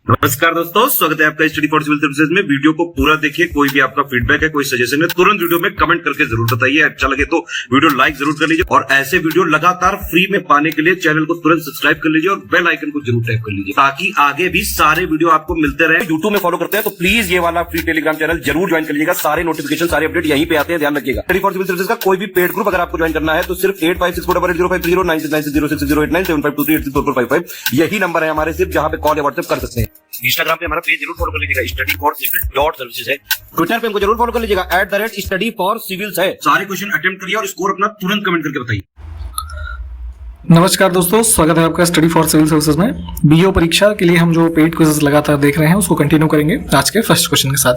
नमस्कार दोस्तों, स्वागत है आपका स्टडी फॉर सिविल सर्विसेज में। वीडियो को पूरा देखिए। कोई भी आपका फीडबैक है, कोई सजेशन है, तुरंत वीडियो में कमेंट करके जरूर बताइए। अच्छा लगे तो वीडियो लाइक जरूर कर लीजिए और ऐसे वीडियो लगातार फ्री में पाने के लिए चैनल को तुरंत सब्सक्राइब कर लीजिए और बेल आइकन को जरूर टैप कर लीजिए ताकि आगे भी सारे वीडियो आपको मिलते रहे। यूट्यूब में फॉलो करते हैं तो प्लीज ये वाला फ्री टेलीग्राम चैनल जरूर ज्वाइन कर लीजिएगा। सारे नोटिफिकेशन, सारे अपडेट यहीं पे आते हैं, ध्यान रखिएगा। स्टडी फॉर सिविल सर्विसेज का कोई भी पेड ग्रुप अगर आपको ज्वाइन करना है तो सिर्फ 8564880530969086089723864455 यही नंबर है हमारे, सिर्फ जहां पे कॉल या व्हाट्सएप कर सकते हैं। इंस्टाग्राम पे हमारा पेज जरूर फॉलो कर लीजिएगा, study for civil dot services है। ट्विटर पे हमको जरूर फॉलो कर लीजिएगा, @स्टडी फॉर सिविल्स है। सारे क्वेश्चन अटेम्प्ट करिए और स्कोर अपना तुरंत कमेंट करके बताइए। नमस्कार दोस्तों, स्वागत है आपका स्टडी फॉर सिविल सर्विसेज में। बीओ परीक्षा के लिए हम जो पेड क्विज़ेस लगातार देख रहे हैं उसको कंटिन्यू करेंगे आज के फर्स्ट क्वेश्चन के साथ।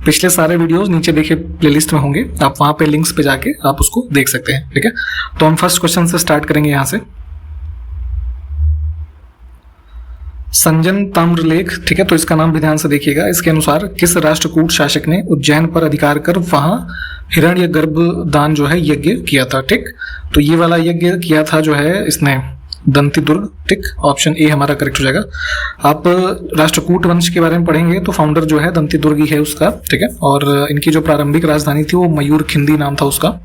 पिछले सारे वीडियोस नीचे देखिए प्लेलिस्ट में होंगे, आप वहां पे लिंक्स पे जाके आप उसको देख सकते हैं। ठीक है, तो हम फर्स्ट क्वेश्चन से स्टार्ट करेंगे। यहाँ से संजन ताम्रलेख, ठीक है, तो इसका नाम भी ध्यान से देखिएगा। इसके अनुसार किस राष्ट्रकूट शासक ने उज्जैन पर अधिकार कर वहां हिरण्य गर्भ दान जो है यज्ञ किया था? ठीक, तो ये वाला यज्ञ किया था जो है इसने दंतीदुर्ग। ठीक, ऑप्शन ए हमारा करेक्ट हो जाएगा। आप राष्ट्रकूट वंश के बारे में पढ़ेंगे तो फाउंडर जो है दंतीदुर्ग ही है उसका। ठीक है, और इनकी जो प्रारंभिक राजधानी थी वो मयूर खिंदी नाम था उसका।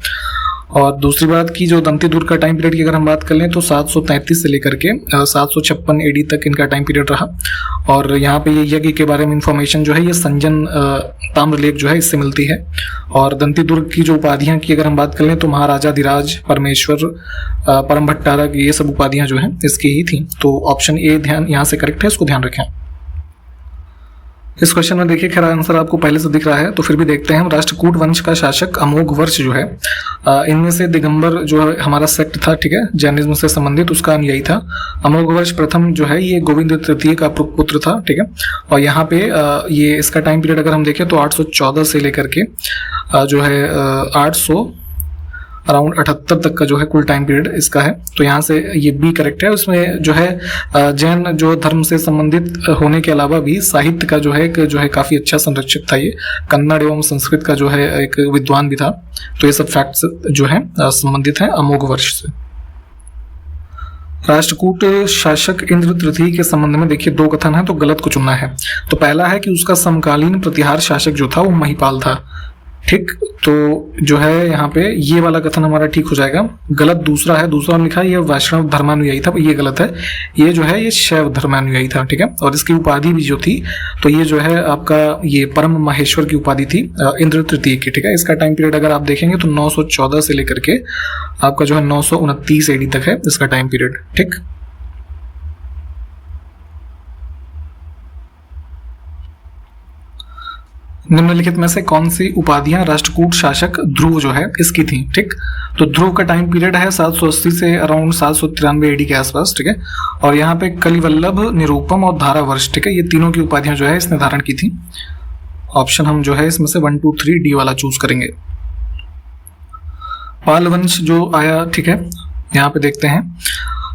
और दूसरी बात की जो दंतीदुर्ग का टाइम पीरियड की अगर हम बात कर लें तो 733 से लेकर के 756 एडी तक इनका टाइम पीरियड रहा। और यहाँ पे ये यज्ञ के बारे में इंफॉर्मेशन जो है ये संजन ताम्रलेख जो है इससे मिलती है। और दंतीदुर्ग की जो उपाधियां की अगर हम बात कर लें तो महाराजाधिराज, परमेश्वर, परम भट्टारक, ये सब उपाधियां जो है इसकी ही थी। तो ऑप्शन ए ध्यान यहाँ से करेक्ट है, इसको ध्यान रखें। इस क्वेश्चन में देखिए खैर आंसर आपको पहले से दिख रहा है, तो फिर भी देखते हैं हम। राष्ट्रकूट वंश का शासक अमोघ वर्ष जो है, इनमें से दिगंबर जो है हमारा सेक्ट था, ठीक है, जैनिज्म से संबंधित, उसका अनुयायी था। अमोघ वर्ष प्रथम जो है ये गोविंद तृतीय का पुत्र था। ठीक है, और यहाँ पे ये इसका टाइम पीरियड अगर हम देखें तो 814 से लेकर के जो है 800 अराउंड 78 तक का जो है कुल टाइम पीरियड इसका है। तो यहाँ से ये बी करेक्ट है। उसमें जो है जैन जो धर्म से संबंधित होने के अलावा भी साहित्य का जो है काफी अच्छा संरक्षक था। ये कन्नड़ एवं संस्कृत का जो है एक विद्वान भी था। तो ये सब फैक्ट्स जो है संबंधित है अमोघ वर्ष से। राष्ट्रकूट शासक इंद्र तृतीय के संबंध में देखिए दो कथन है, तो गलत को चुनना है। तो पहला है कि उसका समकालीन प्रतिहार शासक जो था वो महिपाल था। ठीक, तो जो है यहाँ पे ये वाला कथन हमारा ठीक हो जाएगा। गलत दूसरा है, दूसरा लिखा है ये वैष्णव धर्मानुयायी था, ये गलत है। ये जो है ये शैव धर्मानुयायी था। ठीक है, और इसकी उपाधि भी जो थी तो ये जो है आपका ये परम माहेश्वर की उपाधि थी इंद्र तृतीय की। ठीक है, इसका टाइम पीरियड अगर आप देखेंगे तो 914 से लेकर के आपका जो है 929 एडी तक है इसका टाइम पीरियड। ठीक, निम्नलिखित में से कौन सी उपाधियां राष्ट्रकूट शासक ध्रुव जो है इसकी थी? ठीक, तो ध्रुव का टाइम पीरियड है 780 से अराउंड 793 एडी के आसपास। ठीक है, और यहाँ पे कलिवल्लभ, निरूपम और धारावर्ष, ठीक है, ये तीनों की उपाधियां जो है इसने धारण की थी। ऑप्शन हम जो है इसमें से 1, 2, 3 डी वाला चूज करेंगे। पाल वंश जो आया, ठीक है, यहाँ पे देखते हैं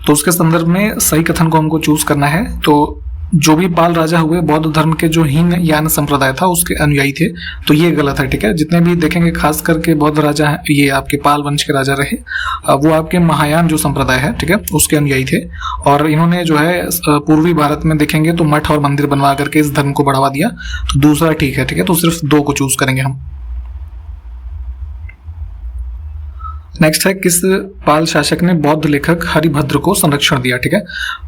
तो उसके संदर्भ में सही कथन को हमको चूज करना है। तो जो भी पाल राजा हुए बौद्ध धर्म के जो हीन यान संप्रदाय था उसके अनुयायी थे, तो ये गलत है। ठीक है, जितने भी देखेंगे खास करके बौद्ध राजा ये आपके पाल वंश के राजा रहे, वो आपके महायान जो संप्रदाय है, ठीक है, उसके अनुयायी थे। और इन्होंने जो है पूर्वी भारत में देखेंगे तो मठ और मंदिर बनवा करके इस धर्म को बढ़ावा दिया। तो दूसरा ठीक है। ठीक है, तो सिर्फ 2 को चूज करेंगे हम। नेक्स्ट है किस पाल शासक ने बौद्ध लेखक हरिभद्र को संरक्षण दिया? ठीक है,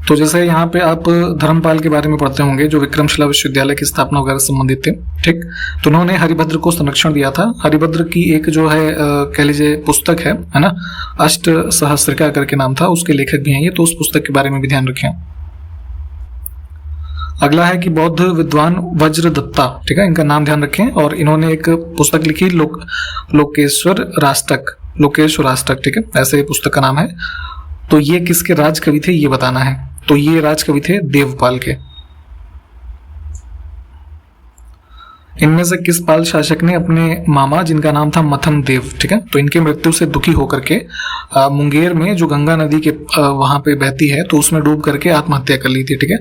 तो जैसे यहाँ पे आप धर्मपाल के बारे में पढ़ते होंगे जो विक्रमशिला विश्वविद्यालय की स्थापना वगैरह संबंधित थे। ठीक, तो उन्होंने हरिभद्र को संरक्षण दिया था। हरिभद्र की एक जो है कह लीजिए पुस्तक है ना, अष्ट सहस्रिका करके नाम था, उसके लेखक भी हैं ये, तो उस पुस्तक के बारे में भी ध्यान रखें। अगला है कि बौद्ध विद्वान वज्रदत्ता, ठीक है, इनका नाम ध्यान रखें। और इन्होंने एक पुस्तक लिखी लोकेश्वर राष्ट्रक, ठीक है, ऐसे पुस्तक का नाम है। तो ये किसके राज कवि थे ये बताना है। तो ये राज कवि थे देवपाल के। इनमें से किस पाल शासक ने अपने मामा जिनका नाम था मथन देव, ठीक है, तो इनके मृत्यु से दुखी होकर के मुंगेर में जो गंगा नदी के वहां पे बहती है तो उसमें डूब करके आत्महत्या कर ली थी? ठीक है,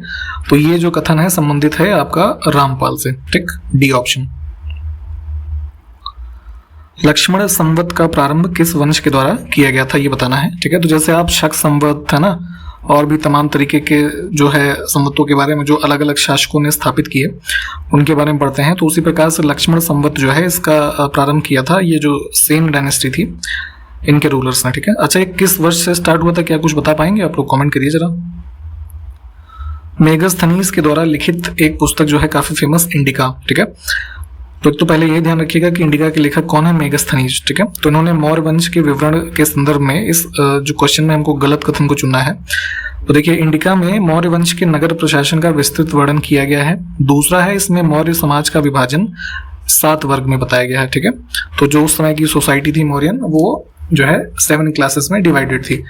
तो ये जो कथन है संबंधित है आपका रामपाल से। ठीक, डी ऑप्शन। लक्ष्मण संवत का प्रारंभ किस वंश के द्वारा किया गया था ये बताना है। ठीक है, तो जैसे आप शक संवत था ना, और भी तमाम तरीके के जो है संवतों के बारे में जो अलग अलग शासकों ने स्थापित किए उनके बारे में पढ़ते हैं। तो उसी प्रकार से लक्ष्मण संवत जो है इसका प्रारंभ किया था ये जो सेन डायनेस्टी थी इनके रूलर्स ने, ठीक है। अच्छा, ये किस वर्ष से स्टार्ट हुआ था, क्या कुछ बता पाएंगे आप लोग? कमेंट करिए जरा। मेगस्थनीज के द्वारा लिखित एक पुस्तक जो है काफी फेमस, इंडिका, ठीक है। तो एक तो पहले ये ध्यान रखिएगा कि इंडिका के लेखक कौन है, मेगस्थनीज, ठीक है। तो इन्होंने मौर्य वंश के विवरण के संदर्भ में इस जो क्वेश्चन में हमको गलत कथन को चुनना है। तो देखिए, इंडिका में मौर्य वंश के नगर प्रशासन का विस्तृत वर्णन किया गया है। दूसरा है इसमें मौर्य समाज का विभाजन 7 वर्ग में बताया गया है, ठीक है। तो जो उस समय की सोसाइटी थी मौर्यन, वो जो है 7 क्लासेस में डिवाइडेड थी।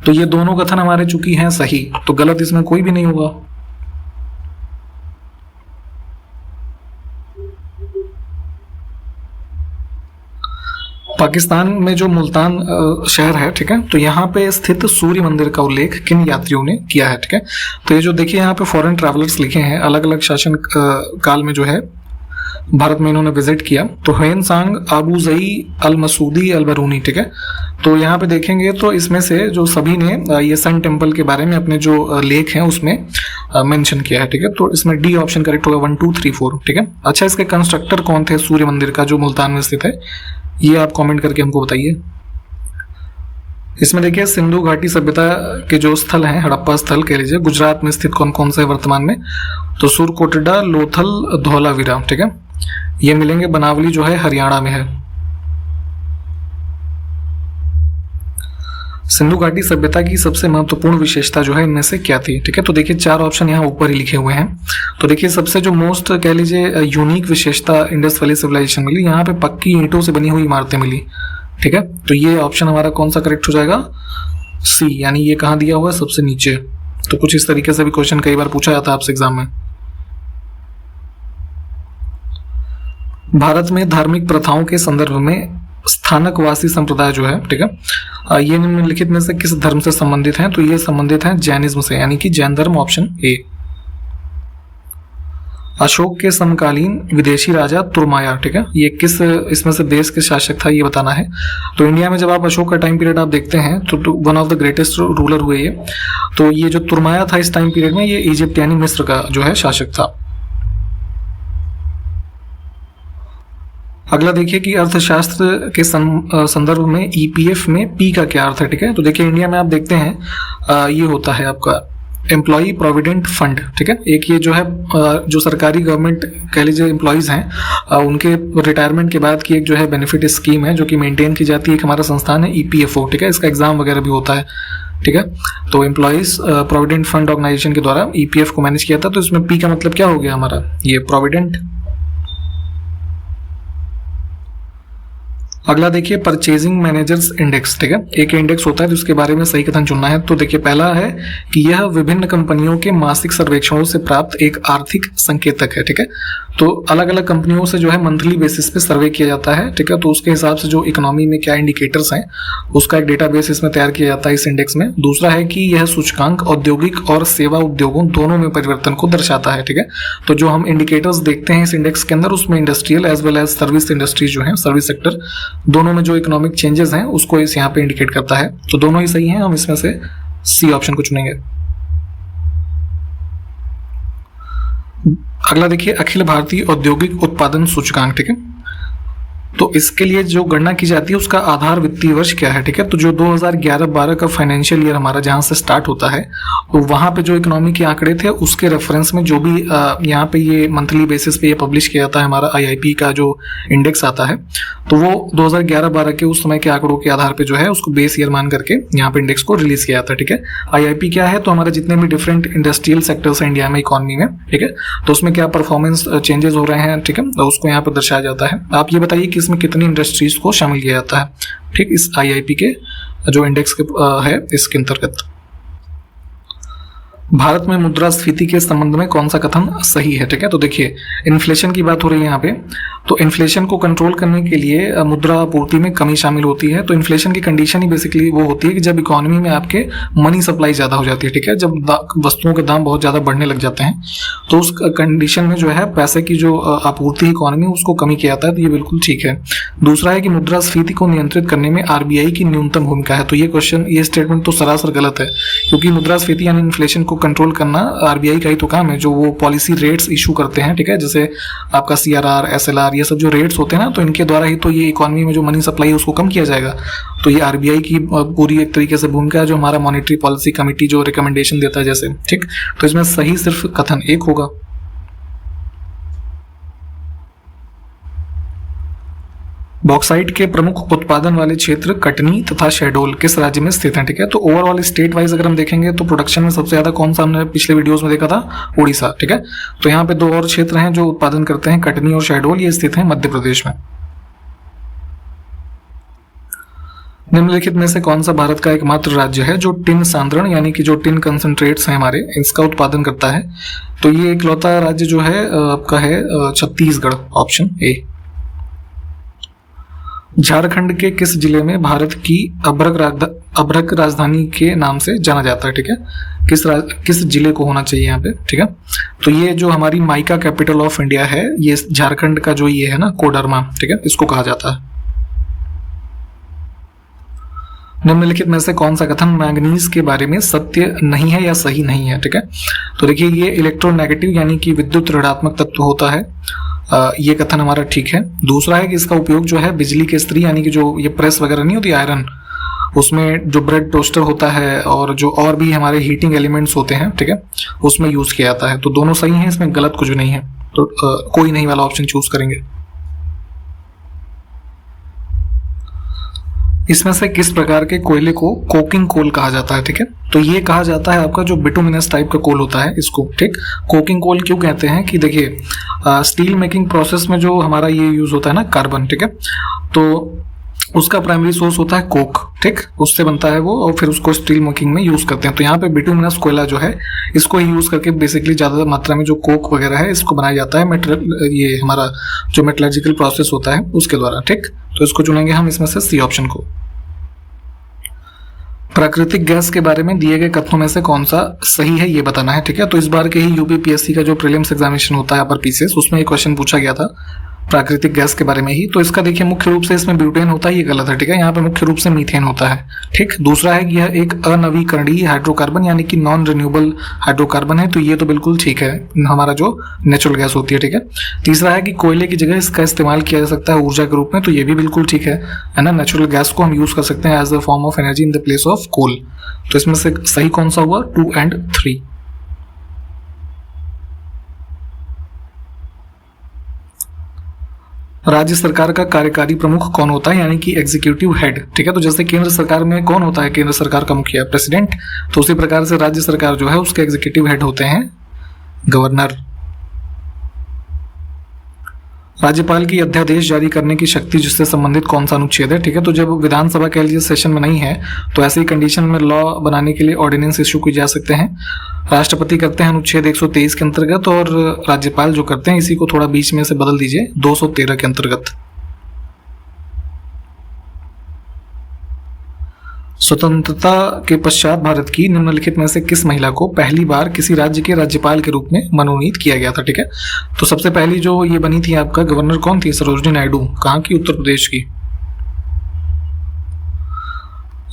तो ये दोनों कथन हमारे चूंकि हैं सही, तो गलत इसमें कोई भी नहीं होगा। पाकिस्तान में जो मुल्तान शहर है, ठीक है, तो यहाँ पे स्थित सूर्य मंदिर का उल्लेख किन यात्रियों ने किया है, ठीक है। तो ये जो देखिए यहाँ पे फॉरेन ट्रैवलर्स लिखे हैं, अलग अलग शासन काल में जो है भारत में इन्होंने विजिट किया। तो ह्वेनसांग, अबू ज़ई, अल मसूदी, अल बरूनी, ठीक है। तो यहाँ पे देखेंगे तो इसमें से जो सभी ने ये सन टेम्पल के बारे में अपने जो लेख हैं उसमें मेंशन किया है, ठीक है। तो इसमें डी ऑप्शन करेक्ट होगा, 1 2 3 4, ठीक है। अच्छा, इसके कंस्ट्रक्टर कौन थे सूर्य मंदिर का जो मुल्तान में स्थित है, ये आप कमेंट करके हमको बताइए। इसमें देखिए सिंधु घाटी सभ्यता के जो स्थल हैं, हड़प्पा स्थल कह लीजिए, गुजरात में स्थित कौन कौन से है वर्तमान में, तो सुरकोटडा, लोथल, धौलावीरा, ठीक है, ये मिलेंगे। बनावली जो है हरियाणा में है। सिंधु घाटी सभ्यता की सबसे महत्वपूर्ण विशेषता जो है इनमें से क्या थी, ठीक है। तो देखिए 4 ऑप्शन यहाँ ऊपर ही लिखे हुए हैं। तो देखिए सबसे जो मोस्ट कह लीजिए यूनिक विशेषता इंडस वैली सिविलाइजेशन मिली, यहाँ पे पक्की ईंटों से बनी हुई इमारतें मिली, ठीक है। तो ये ऑप्शन हमारा कौन सा करेक्ट हो जाएगा, सी, यानी ये कहाँ दिया हुआ है, सबसे नीचे। तो कुछ इस तरीके से भी क्वेश्चन कई बार पूछा जाता है आपसे एग्जाम में। भारत में धार्मिक प्रथाओं के संदर्भ में स्थानकवासी संप्रदाय जो है, ठीक है, ये निम्नलिखित में से किस धर्म से संबंधित हैं, तो ये संबंधित हैं जैनिज्म से, यानी कि जैन धर्म, ऑप्शन ए। अशोक के समकालीन विदेशी राजा तुर्माया, ठीक है, ये किस इसमें से देश के शासक था ये बताना है। तो इंडिया में जब आप अशोक का टाइम पीरियड आप देखते हैं तो one of the greatest ruler हुए ये। तो ये जो तुर्माया था इस टाइम पीरियड में, ये इजिप्ट यानी मिस्र का जो है शासक था। अगला देखिए कि अर्थशास्त्र के संदर्भ में ईपीएफ में पी का क्या अर्थ है, ठीक है। तो देखिए इंडिया में आप देखते हैं ये होता है आपका एम्प्लॉय प्रोविडेंट फंड, ठीक है। एक ये जो है जो सरकारी गवर्नमेंट कह लीजिए एम्प्लॉयज हैं उनके रिटायरमेंट के बाद की एक जो है बेनिफिट स्कीम है जो कि मेंटेन की जाती है। एक हमारा संस्थान है ईपीएफओ, ठीक है, इसका एग्जाम वगैरह भी होता है, ठीक है। तो एम्प्लॉयज प्रोविडेंट फंड ऑर्गेनाइजेशन के द्वारा ईपीएफ को मैनेज किया था। तो इसमें पी का मतलब क्या हो गया हमारा, ये प्रोविडेंट। अगला देखिए परचेजिंग मैनेजर्स इंडेक्स, ठीक है, एक इंडेक्स होता है जिसके बारे में सही कथन चुनना है। तो देखिए पहला है कि यह विभिन्न कंपनियों के मासिक सर्वेक्षणों से प्राप्त एक आर्थिक संकेतक है, ठीक है। तो अलग अलग कंपनियों से जो है मंथली बेसिस पे सर्वे किया जाता है, ठीक है। तो उसके हिसाब से जो इकोनॉमी में क्या इंडिकेटर्स हैं उसका एक डेटाबेस इसमें तैयार किया जाता है इस इंडेक्स में। दूसरा है कि यह सूचकांक औद्योगिक और सेवा उद्योगों दोनों में परिवर्तन को दर्शाता है, ठीक है। तो जो हम इंडिकेटर्स देखते हैं इस इंडेक्स के अंदर उसमें industrial as well as service industry जो है, सर्विस सेक्टर, दोनों में जो इकोनॉमिक चेंजेस हैं उसको इस यहाँ पे इंडिकेट करता है। तो दोनों ही सही हैं, हम इसमें से सी ऑप्शन को चुनेंगे। अगला देखिए अखिल भारतीय औद्योगिक उत्पादन सूचकांक, ठीक है। तो इसके लिए जो गणना की जाती है उसका आधार वित्तीय वर्ष क्या है, ठीक है। तो जो 2011-12 का फाइनेंशियल ईयर हमारा जहां से स्टार्ट होता है तो वहां पे जो इकोनॉमी के आंकड़े थे उसके रेफरेंस में जो भी यहाँ पे ये मंथली बेसिस पे ये पब्लिश किया जाता है हमारा आईआईपी का जो इंडेक्स आता है, तो वो 2011-12 के उस समय के आंकड़ों के आधार पे जो है उसको बेस ईयर मान करके यहाँ पे इंडेक्स को रिलीज किया जाता है, ठीक है। आईआईपी क्या है, तो हमारे जितने भी डिफरेंट इंडस्ट्रियल सेक्टर्स हैं इंडिया में इकोनॉमी में, ठीक है, तो उसमें क्या परफॉर्मेंस चेंजेस हो रहे हैं, ठीक है, तो उसको यहाँ पर दर्शाया जाता है। आप ये बताइए कि इसमें कितनी इंडस्ट्रीज को शामिल किया जाता है, ठीक, इस आईआईपी के जो इंडेक्स है इसके अंतर्गत। भारत में मुद्रास्फीति के संबंध में कौन सा कथन सही है, ठीक है। तो देखिए इन्फ्लेशन की बात हो रही है यहाँ पे, तो इन्फ्लेशन को कंट्रोल करने के लिए मुद्रा आपूर्ति में कमी शामिल होती है। तो इन्फ्लेशन की कंडीशन ही बेसिकली वो होती है कि जब इकोनॉमी में आपके मनी सप्लाई ज़्यादा हो जाती है, ठीक है, जब वस्तुओं के दाम बहुत ज़्यादा बढ़ने लग जाते हैं तो उस कंडीशन में जो है पैसे की जो आपूर्ति इकोनॉमी उसको कमी किया जाता है। तो ये बिल्कुल ठीक है। दूसरा है कि मुद्रास्फीति को नियंत्रित करने में आरबीआई की न्यूनतम भूमिका है। तो ये स्टेटमेंट तो सरासर गलत है, क्योंकि मुद्रास्फीति यानी इन्फ्लेशन को कंट्रोल करना आरबीआई का ही तो काम है, जो वो पॉलिसी रेट्स इशू करते हैं, ठीक है, जैसे आपका सीआरआर, एसएलआर, ये सब जो रेट्स होते हैं ना, तो इनके द्वारा ही तो ये इकोनॉमी में जो मनी सप्लाई है उसको कम किया जाएगा। तो ये आरबीआई की पूरी एक तरीके से भूमिका है, जो हमारा मॉनेटरी पॉलिसी कमेटी जो रिकमेंडेशन देता है जैसे, ठीक। तो इसमें सही सिर्फ कथन एक होगा। बॉक्साइट के प्रमुख उत्पादन वाले क्षेत्र कटनी तथा शहडोल किस राज्य में स्थित हैं, ठीक है। तो ओवरऑल स्टेट वाइज अगर हम देखेंगे तो प्रोडक्शन में सबसे ज्यादा कौन सा हमने पिछले वीडियोस में देखा था, उड़ीसा, ठीक है। तो यहाँ पे दो और क्षेत्र हैं जो उत्पादन करते हैं, कटनी और शहडोल, ये स्थित हैं मध्य प्रदेश में। निम्नलिखित में से कौन सा भारत का एकमात्र राज्य है जो टिन सांद्रण यानी कि जो टिन कंसंट्रेट्स हैं हमारे, इसका उत्पादन करता है। तो ये इकलौता राज्य जो है आपका है छत्तीसगढ़, ऑप्शन ए। झारखंड के किस जिले में भारत की अभ्रक राजधानी के नाम से जाना जाता है, ठीक है। किस जिले को होना चाहिए यहाँ पे, ठीक है। तो ये जो हमारी माइका कैपिटल ऑफ इंडिया है, ये झारखंड का जो ये है ना कोडरमा, ठीक है, इसको कहा जाता है। निम्नलिखित में से कौन सा कथन मैंगनीज के बारे में सत्य नहीं है या सही नहीं है, ठीक है। तो देखिए ये इलेक्ट्रोनेगेटिव यानी कि विद्युत ऋणात्मक तत्व होता है, ये कथन हमारा ठीक है। दूसरा है कि इसका उपयोग जो है बिजली के स्त्री यानी कि जो ये प्रेस वगैरह नहीं होती आयरन, उसमें जो ब्रेड टोस्टर होता है और जो और भी हमारे हीटिंग एलिमेंट्स होते हैं, ठीक है, उसमें यूज किया जाता है। तो दोनों सही हैं, इसमें गलत कुछ भी नहीं है। तो कोई नहीं वाला ऑप्शन चूज करेंगे। इसमें से किस प्रकार के कोयले को कोकिंग कोल कहा जाता है, ठीक है। तो ये कहा जाता है आपका जो बिटुमिनस टाइप का कोल होता है इसको, ठीक। कोकिंग कोल क्यों कहते हैं कि देखिए स्टील मेकिंग प्रोसेस में जो हमारा ये यूज होता है ना कार्बन, ठीक है, तो उसका प्राइमरी सोर्स होता है कोक, ठीक, उससे बनता है वो, और फिर उसको स्टील मेकिंग में यूज करते हैं। तो यहाँ पे बिटुमिनस कोयला जो है इसको ही यूज करके बेसिकली ज्यादा मात्रा में जो कोक वगैरह है इसको बनाया जाता है, ये हमारा जो मेटलर्जिकल प्रोसेस होता है उसके द्वारा, ठीक। तो इसको चुनेंगे हम इसमें से सी ऑप्शन को। प्राकृतिक गैस के बारे में दिए गए कथनों में से कौन सा सही है ये बताना है, ठीक है। तो इस बार के ही यूपीपीएससी का जो प्रीलिम्स एग्जामिनेशन होता है अपर पीसीएस, उसमें एक क्वेश्चन पूछा गया था प्राकृतिक गैस के बारे में ही। तो इसका देखिए मुख्य रूप से इसमें ब्यूटेन होता है, ये गलत है, ठीक है। यहाँ पे मुख्य रूप से मीथेन होता है, ठीक। दूसरा है कि यह एक अनवीकरणीय हाइड्रोकार्बन यानी कि नॉन रिन्यूएबल हाइड्रोकार्बन है, तो ये तो बिल्कुल ठीक है, हमारा जो नेचुरल गैस होती है, ठीक है। तीसरा है कि कोयले की जगह इसका इस्तेमाल किया जा सकता है ऊर्जा के रूप में, तो ये भी बिल्कुल ठीक है ना। नेचुरल गैस को हम यूज कर सकते हैं as a form of energy in the place of coal. तो इसमें से सही कौन सा हुआ, 2 और 3। राज्य सरकार का कार्यकारी प्रमुख कौन होता है यानी कि एग्जीक्यूटिव हेड, ठीक है। तो जैसे केंद्र सरकार में कौन होता है, केंद्र सरकार का मुखिया प्रेसिडेंट, तो उसी प्रकार से राज्य सरकार जो है उसके एग्जीक्यूटिव हेड होते हैं गवर्नर। राज्यपाल की अध्यादेश जारी करने की शक्ति जिससे संबंधित कौन सा अनुच्छेद है, ठीक है। तो जब विधानसभा कह लीजिए सेशन में नहीं है तो ऐसी कंडीशन में लॉ बनाने के लिए ऑर्डिनेंस इशू किए जा सकते हैं। राष्ट्रपति करते हैं अनुच्छेद 123 के अंतर्गत, और राज्यपाल जो करते हैं इसी को थोड़ा बीच में से बदल दीजिए 213 के अंतर्गत। स्वतंत्रता के पश्चात भारत की निम्नलिखित में से किस महिला को पहली बार किसी राज्य के राज्यपाल के रूप में मनोनीत किया गया था, ठीक है। तो सबसे पहली जो ये बनी थी आपका गवर्नर कौन थी, सरोजनी नायडू, कहाँ की, उत्तर प्रदेश की।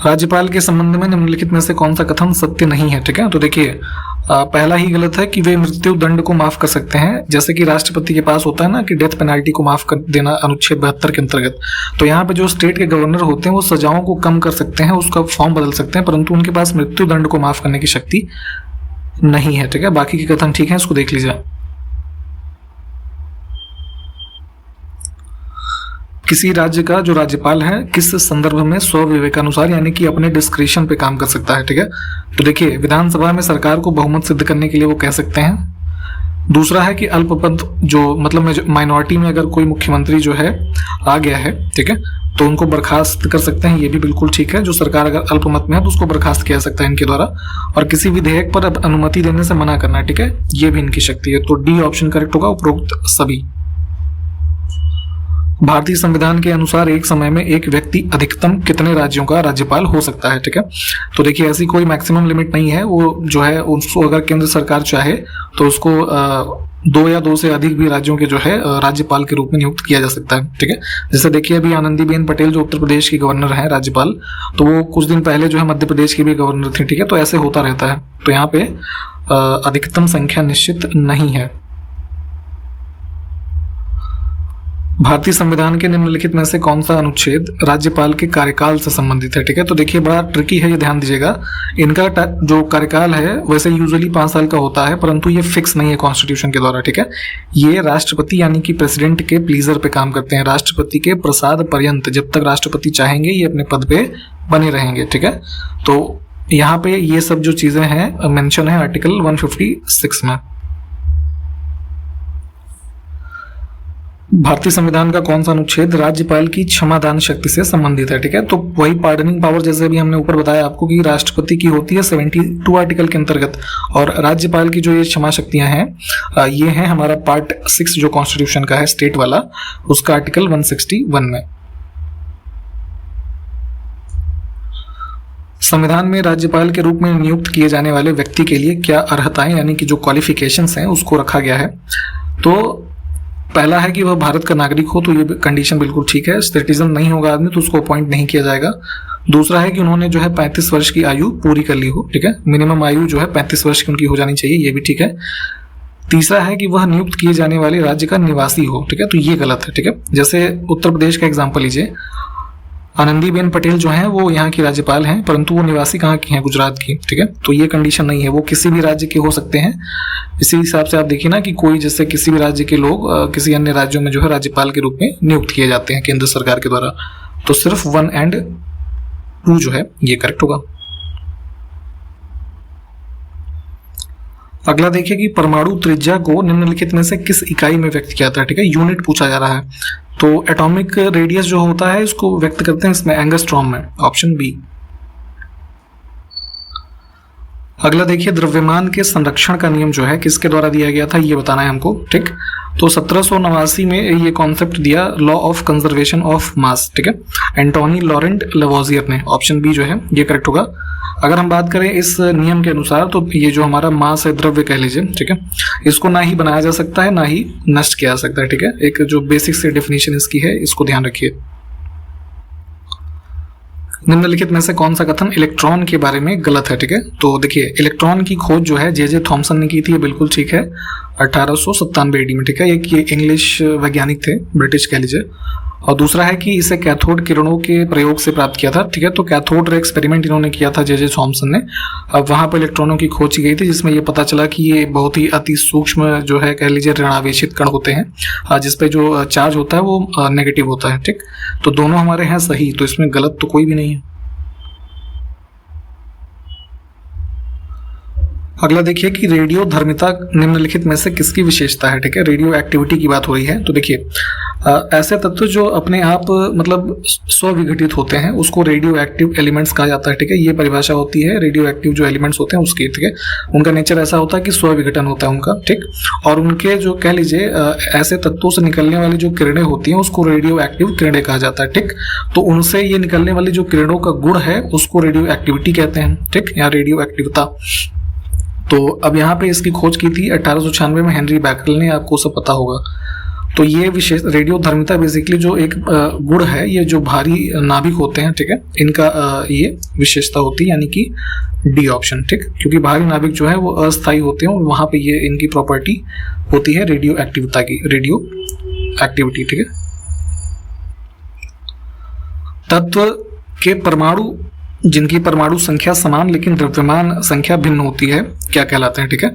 राज्यपाल के संबंध में निम्नलिखित में से कौन सा कथन सत्य नहीं है, ठीक है। तो देखिए पहला ही गलत है कि वे मृत्यु दंड को माफ कर सकते हैं, जैसे कि राष्ट्रपति के पास होता है ना कि डेथ पेनाल्टी को माफ कर देना अनुच्छेद 72 के अंतर्गत। तो यहाँ पे जो स्टेट के गवर्नर होते हैं वो सजाओं को कम कर सकते हैं, उसका फॉर्म बदल सकते हैं, परंतु उनके पास मृत्यु दंड को माफ करने की शक्ति नहीं है, ठीक है। बाकी के कथन ठीक है, इसको देख लीजिए। किसी राज्य का जो राज्यपाल है किस संदर्भ में स्वविवेकानुसार यानी कि अपने डिस्क्रिशन पे काम कर सकता है, ठीक है। तो देखिए विधानसभा में सरकार को बहुमत सिद्ध करने के लिए वो कह सकते हैं। दूसरा है कि अल्पपद जो मतलब माइनॉरिटी में अगर कोई मुख्यमंत्री जो है आ गया है, ठीक है, तो उनको बर्खास्त कर सकते हैं, ये भी बिल्कुल ठीक है। जो सरकार अगर अल्पमत में है तो उसको बर्खास्त किया जा सकता है इनके द्वारा। और किसी विधेयक पर अब अनुमति देने से मना करना, ठीक है, ये भी इनकी शक्ति है। तो डी ऑप्शन करेक्ट होगा, उपरोक्त सभी। भारतीय संविधान के अनुसार एक समय में एक व्यक्ति अधिकतम कितने राज्यों का राज्यपाल हो सकता है, ठीक है। तो देखिए ऐसी कोई मैक्सिमम लिमिट नहीं है, वो जो है उसको अगर केंद्र सरकार चाहे तो उसको 2 या 2 से अधिक भी राज्यों के जो है राज्यपाल के रूप में नियुक्त किया जा सकता है, ठीक है। जैसे देखिए अभी आनंदीबेन पटेल जो उत्तर प्रदेश की गवर्नर हैं राज्यपाल, तो वो कुछ दिन पहले जो है मध्य प्रदेश की भी गवर्नर थी, ठीक है। तो ऐसे होता रहता है, तो यहाँ पे अधिकतम संख्या निश्चित नहीं है। भारतीय संविधान के निम्नलिखित में से कौन सा अनुच्छेद राज्यपाल के कार्यकाल से संबंधित है, ठीक है। तो देखिए बड़ा ट्रिकी है, ये ध्यान दीजिएगा। इनका जो कार्यकाल है वैसे यूजुअली 5 साल का होता है, परंतु ये फिक्स नहीं है कॉन्स्टिट्यूशन के द्वारा, ठीक है। ये राष्ट्रपति यानी कि प्रेसिडेंट के प्लीजर पे काम करते हैं। राष्ट्रपति के प्रसाद पर्यंत जब तक राष्ट्रपति चाहेंगे ये अपने पद पे बने रहेंगे, ठीक है। तो यहाँ पे ये सब जो चीजें हैं मेंशन है आर्टिकल 156 में। भारतीय संविधान का कौन सा अनुच्छेद राज्यपाल की क्षमादान शक्ति से संबंधित है, ठीक है। तो वही पार्डनिंग पावर, जैसे भी हमने ऊपर बताया आपको कि राष्ट्रपति की होती है 72 आर्टिकल के अंतर्गत, और राज्यपाल की जो ये क्षमा शक्तियां हैं ये हैं हमारा पार्ट 6 जो कॉन्स्टिट्यूशन का है स्टेट वाला, उसका आर्टिकल 161 में। संविधान में राज्यपाल के रूप में नियुक्त किए जाने वाले व्यक्ति के लिए क्या अर्हताएं यानी कि जो क्वालिफिकेशंस हैं उसको रखा गया है। तो पहला है कि वह भारत का नागरिक हो, तो ये कंडीशन बिल्कुल ठीक है। सिटीजन नहीं होगा आदमी तो उसको अपॉइंट नहीं किया जाएगा। दूसरा है कि उन्होंने जो है 35 वर्ष की आयु पूरी कर ली हो, ठीक है। मिनिमम आयु जो है 35 वर्ष की उनकी हो जानी चाहिए, ये भी ठीक है। तीसरा है कि वह नियुक्त किए जाने वाले राज्य का निवासी हो, ठीक है। तो ये गलत है, ठीक है। जैसे उत्तर प्रदेश का एग्जाम्पल लीजिए, आनंदीबेन पटेल जो हैं वो यहाँ की राज्यपाल हैं, परंतु वो निवासी कहाँ की हैं, गुजरात की, ठीक है। तो ये कंडीशन नहीं है, वो किसी भी राज्य के हो सकते हैं। इसी हिसाब से आप देखिए ना कि कोई जैसे किसी भी राज्य के लोग किसी अन्य राज्यों में जो है राज्यपाल के रूप में नियुक्त किए जाते हैं केंद्र सरकार के द्वारा। तो सिर्फ 1 और 2 जो है ये करेक्ट होगा। अगला देखिए कि परमाणु त्रिज्या को निम्नलिखित में से किस इकाई में व्यक्त किया जाता है, ठीक है। यूनिट पूछा जा रहा है। तो एटॉमिक रेडियस जो होता है इसको व्यक्त करते हैं इसमें एंगस्ट्रॉम में, ऑप्शन बी। अगला देखिए द्रव्यमान के संरक्षण का नियम जो है किसके द्वारा दिया गया था ये बताना है हमको, ठीक। तो 1789 में ये कॉन्सेप्ट दिया law of conservation of mass, ठीक है, एंटोनी लॉरेंट लेवोजियर ने। ऑप्शन बी जो है ये करेक्ट होगा। अगर हम बात करें इस नियम के अनुसार तो ये जो हमारा मास है, द्रव्य कह लीजिए, ठीक है, इसको ना ही बनाया जा सकता है ना ही नष्ट किया जा सकता है, ठीक है। एक जो बेसिक से डेफिनेशन इसकी है इसको ध्यान रखिए। निम्नलिखित में से कौन सा कथन इलेक्ट्रॉन के बारे में गलत है, ठीक है। तो देखिए इलेक्ट्रॉन की खोज जो है जे थॉमसन ने की थी, ये बिल्कुल ठीक है, 1897 AD में, ठीक है। एक ये इंग्लिश वैज्ञानिक थे, ब्रिटिश कह लीजिए। और दूसरा है कि इसे कैथोड किरणों के प्रयोग से प्राप्त किया था, ठीक है। तो कैथोड रे एक्सपेरिमेंट इन्होंने किया था जे थॉमसन ने। अब वहां पर इलेक्ट्रॉनों की खोज की गई थी जिसमें ये पता चला कि ये बहुत ही अति सूक्ष्म जो है कह लीजिए ऋणावेशित कण होते हैं, जिसपे जो चार्ज होता है वो नेगेटिव होता है, ठीक। तो दोनों हमारे हैं सही, तो इसमें गलत तो कोई भी नहीं है। अगला देखिए कि रेडियो धर्मिता निम्नलिखित में से किसकी विशेषता है, ठीक है। रेडियो एक्टिविटी की बात हो रही है। तो देखिए ऐसे तत्व जो अपने आप मतलब स्व-विघटित होते हैं उसको रेडियो एक्टिव एलिमेंट्स कहा जाता है, ठीक है। ये परिभाषा होती है रेडियो एक्टिव जो एलिमेंट्स होते हैं उसकी, ठीक है। उनका नेचर ऐसा होता है कि स्व-विघटन होता है उनका, ठीक। और उनके जो कह लीजिए ऐसे तत्वों से निकलने वाली जो किरणें होती हैं उसको रेडियो एक्टिव किरणें कहा जाता है, ठीक। तो उनसे ये निकलने वाली जो किरणों का गुण है उसको रेडियो एक्टिविटी कहते हैं, ठीक, या रेडियो एक्टिविता। तो अब यहाँ पे इसकी खोज की थी 1896 में हेनरी बैकरल ने, आपको सब पता होगा। तो ये विशेष रेडियो धर्मिता बेसिकली जो एक गुण है, ये जो भारी नाभिक होते हैं, ठीक है, इनका ये विशेषता होती है, यानी कि डी ऑप्शन, ठीक। क्योंकि भारी नाभिक जो है वो अस्थायी होते हैं और वहां पे ये इनकी प्रॉपर्टी होती है रेडियो एक्टिविता की, रेडियो एक्टिविटी, ठीक है। तत्व के परमाणु जिनकी परमाणु संख्या समान लेकिन द्रव्यमान संख्या भिन्न होती है क्या कहलाते हैं, ठीक है।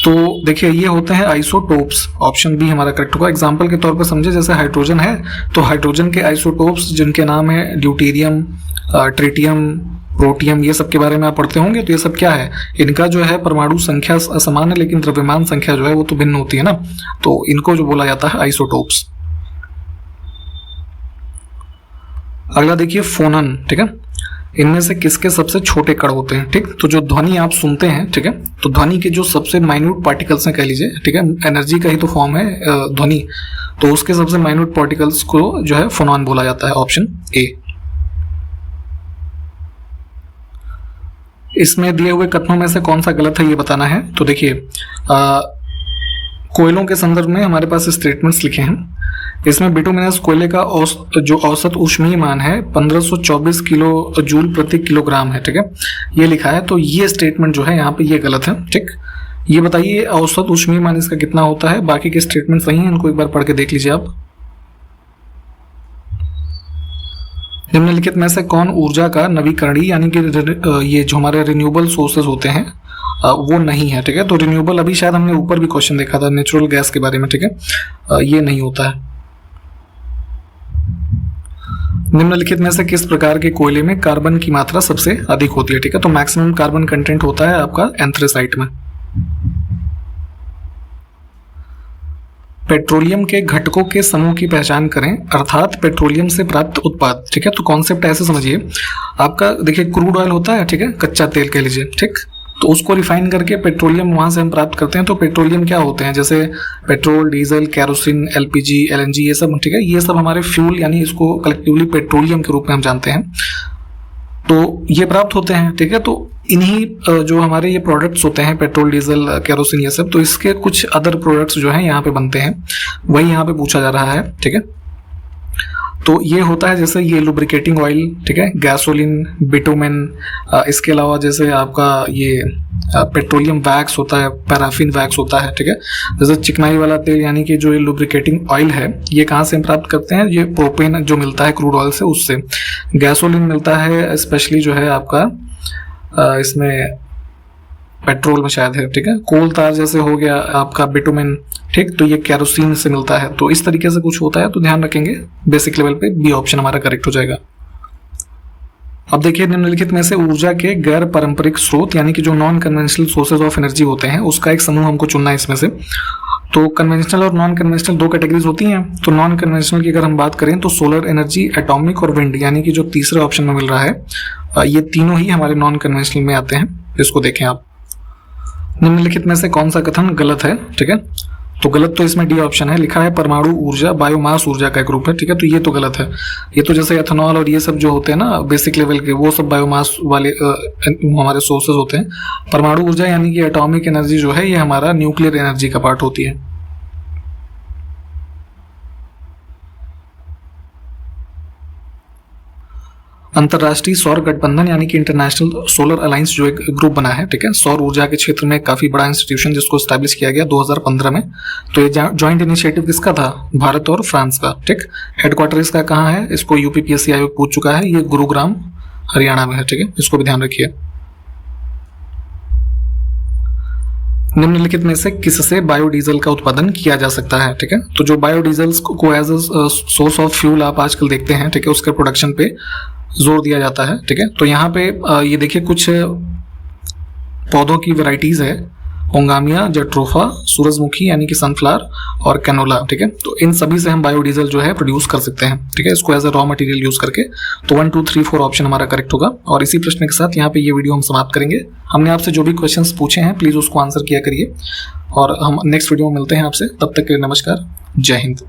तो देखिए ये होते हैं आइसोटोप्स, ऑप्शन बी हमारा करेक्ट होगा। एग्जांपल के तौर पे समझे, जैसे हाइड्रोजन है तो हाइड्रोजन के आइसोटोप्स जिनके नाम है ड्यूटेरियम, ट्रिटियम, प्रोटियम, ये सब के बारे में आप पढ़ते होंगे। तो ये सब क्या है, इनका जो है परमाणु संख्या समान है लेकिन द्रव्यमान संख्या जो है वो तो भिन्न होती है ना, तो इनको जो बोला जाता है आइसोटोप्स। अगला देखिए फोनन, ठीक है। इनमें से किसके सबसे छोटे कण होते हैं, ठीक। तो जो ध्वनि आप सुनते हैं, ठीक है, तो ध्वनि के जो सबसे माइन्यूट पार्टिकल्स हैं कह लीजिए, ठीक है, एनर्जी का ही तो फॉर्म है ध्वनि, तो उसके सबसे माइन्यूट पार्टिकल्स को जो है फोनॉन बोला जाता है, ऑप्शन ए। इसमें दिए हुए कथनों में से कौन सा गलत है ये बताना है। तो देखिए कोयलों के संदर्भ में हमारे पास स्टेटमेंट्स लिखे हैं। इसमें बिटुमिनस कोयले का जो औसत ऊष्मीय मान है 1524 किलो जूल प्रति किलोग्राम है, ठीक है, ये लिखा है। तो ये स्टेटमेंट जो है यहाँ पे ये गलत है, ठीक। ये बताइए औसत ऊष्मीय मान इसका कितना होता है। बाकी के स्टेटमेंट सही हैं, इनको एक बार पढ़ के देख लीजिए आप। निम्नलिखित में से कौन ऊर्जा का नवीकरणीय यानी कि ये जो हमारे रिन्यूएबल सोर्सेज होते हैं वो नहीं है, ठीक है। तो रिन्यूएबल अभी शायद हमने ऊपर भी क्वेश्चन देखा था नेचुरल गैस के बारे में, ठीक है, ये नहीं होता है। निम्नलिखित में से किस प्रकार के कोयले में कार्बन की मात्रा सबसे अधिक होती है, ठीक है। तो मैक्सिमम कार्बन कंटेंट होता है आपका एंथ्रेसाइट में। पेट्रोलियम के घटकों के समूह की पहचान करें, अर्थात पेट्रोलियम से प्राप्त उत्पाद, ठीक है। तो कॉन्सेप्ट ऐसे समझिए, आपका देखिए क्रूड ऑयल होता है, ठीक है, कच्चा तेल कह लीजिए, ठीक। तो उसको रिफाइन करके पेट्रोलियम वहां से हम प्राप्त करते हैं। तो पेट्रोलियम क्या होते हैं, जैसे petrol, diesel, kerosene, LPG, LNG, ये सब, ठीक है, ये सब हमारे फ्यूल यानी इसको कलेक्टिवली पेट्रोलियम के रूप में हम जानते हैं। तो ये प्राप्त होते हैं, ठीक है। तो इन्हीं जो हमारे ये प्रोडक्ट्स होते हैं पेट्रोल, डीजल, केरोसिन, ये सब, तो इसके कुछ अदर प्रोडक्ट्स जो हैं यहाँ पे बनते हैं, वही यहाँ पे पूछा जा रहा है, ठीक है। तो ये होता है जैसे ये लुब्रिकेटिंग ऑयल, ठीक है, गैसोलिन, बिटुमेन, इसके अलावा जैसे आपका ये पेट्रोलियम वैक्स होता है, पैराफिन वैक्स होता है, ठीक है। जैसे चिकनाई वाला तेल यानी कि जो ये लुब्रिकेटिंग ऑयल है, ये कहाँ से हम प्राप्त करते हैं, ये प्रोपेन जो मिलता है क्रूड ऑयल से, उससे। गैसोलिन मिलता है स्पेशली जो है आपका इसमें पेट्रोल में शायद है, ठीक है। कोल तार जैसे हो गया आपका बिटुमेन, ठीक, तो ये केरोसिन से मिलता है। तो इस तरीके से कुछ होता है, तो ध्यान रखेंगे, बेसिक लेवल पे बी ऑप्शन हमारा करेक्ट हो जाएगा। अब देखिए निम्नलिखित में से ऊर्जा के गैर पारंपरिक स्रोत यानी कि जो non conventional sources of energy होते हैं उसका एक समूह हमको चुनना है इसमें से। तो कन्वेंशनल और नॉन कन्वेंशनल दो कैटेगरीज होती हैं। तो नॉन कन्वेंशनल की अगर हम बात करें तो सोलर एनर्जी, एटॉमिक और विंड, यानी कि जो तीसरे ऑप्शन में मिल रहा है, ये तीनों ही हमारे नॉन कन्वेंशनल में आते हैं। इसको देखें आप। निम्नलिखित में से कौन सा कथन गलत है, ठीक है। तो गलत तो इसमें डी ऑप्शन है, लिखा है परमाणु ऊर्जा बायोमास ऊर्जा का एक ग्रुप है, ठीक है। तो ये तो गलत है। ये तो जैसे एथेनॉल और ये सब जो होते हैं ना बेसिक लेवल के, वो सब बायोमास वाले हमारे सोर्सेज होते हैं। परमाणु ऊर्जा यानी कि एटॉमिक एनर्जी जो है ये हमारा न्यूक्लियर एनर्जी का पार्ट होती है। अंतरराष्ट्रीय सौर गठबंधन यानी कि इंटरनेशनल सोलर अलायंस जो एक ग्रुप बना है, ठीक है, सौर ऊर्जा के क्षेत्र में काफी बड़ा इंस्टीट्यूशन जिसको स्टैब्लिश किया गया 2015 में। तो ये जॉइंट इनिशिएटिव किसका था, भारत और फ्रांस का, ठीक। हेडक्वार्टर इसका कहाँ है, इसको यूपीपीएससी आयोग पूछ चुका है, ये गुरुग्राम हरियाणा में है, ठीक है, इसको भी ध्यान रखिए। निम्नलिखित में से किससे बायोडीजल का उत्पादन किया जा सकता है, ठीक है। तो जो बायोडीजल को as a source of fuel आप आजकल देखते हैं, ठीक है, उसके प्रोडक्शन पे जोर दिया जाता है, ठीक है। तो यहाँ पे ये देखिए कुछ पौधों की वैरायटीज है, ओंगामिया, जट्रोफा, सूरजमुखी यानी कि सनफ्लावर और कैनोला, ठीक है। तो इन सभी से हम बायोडीजल जो है प्रोड्यूस कर सकते हैं, ठीक है, इसको as a raw material use करके। तो 1, 2, 3, 4 ऑप्शन हमारा करेक्ट होगा। और इसी प्रश्न के साथ यहाँ पे ये वीडियो हम समाप्त करेंगे। हमने आपसे जो भी क्वेश्चंस पूछे हैं प्लीज उसको आंसर किया करिए, और हम नेक्स्ट वीडियो में मिलते हैं आपसे। तब तक के लिए नमस्कार, जय हिंद।